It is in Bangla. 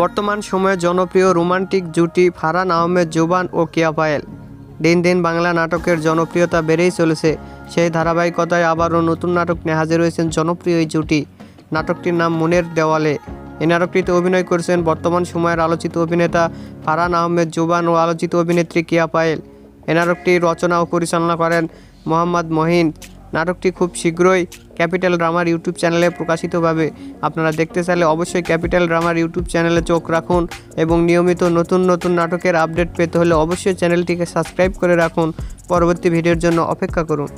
বর্তমান সময়ে জনপ্রিয় রোমান্টিক জুটি ফারহান আহমেদ জুবান ও কেয়া পায়েল। দিন দিন বাংলা নাটকের জনপ্রিয়তা বেড়েই চলেছে। সেই ধারাবাহিকতায় আবারও নতুন নাটক নিয়ে হাজির হয়েছেন জনপ্রিয় এই জুটি। নাটকটির নাম মনের দেওয়ালে। এই নাটকটিতে অভিনয় করেছেন বর্তমান সময়ের আলোচিত অভিনেতা ফারহান আহমেদ জুবান ও আলোচিত অভিনেত্রী কেয়া পায়েল। এই নাটকটির রচনা ও পরিচালনা করেন মোহাম্মদ মহিন। নাটকটি খুব শীঘ্রই ক্যাপিটাল ড্রামার ইউটিউব চ্যানেলে প্রকাশিত হবে। আপনারা দেখতে চাইলে অবশ্যই ক্যাপিটাল ড্রামার ইউটিউব চ্যানেলে চোখ রাখুন এবং নিয়মিত নতুন নতুন নাটকের আপডেট পেতে হলে অবশ্যই চ্যানেলটিকে সাবস্ক্রাইব করে রাখুন। পরবর্তী ভিডিওর জন্য অপেক্ষা করুন।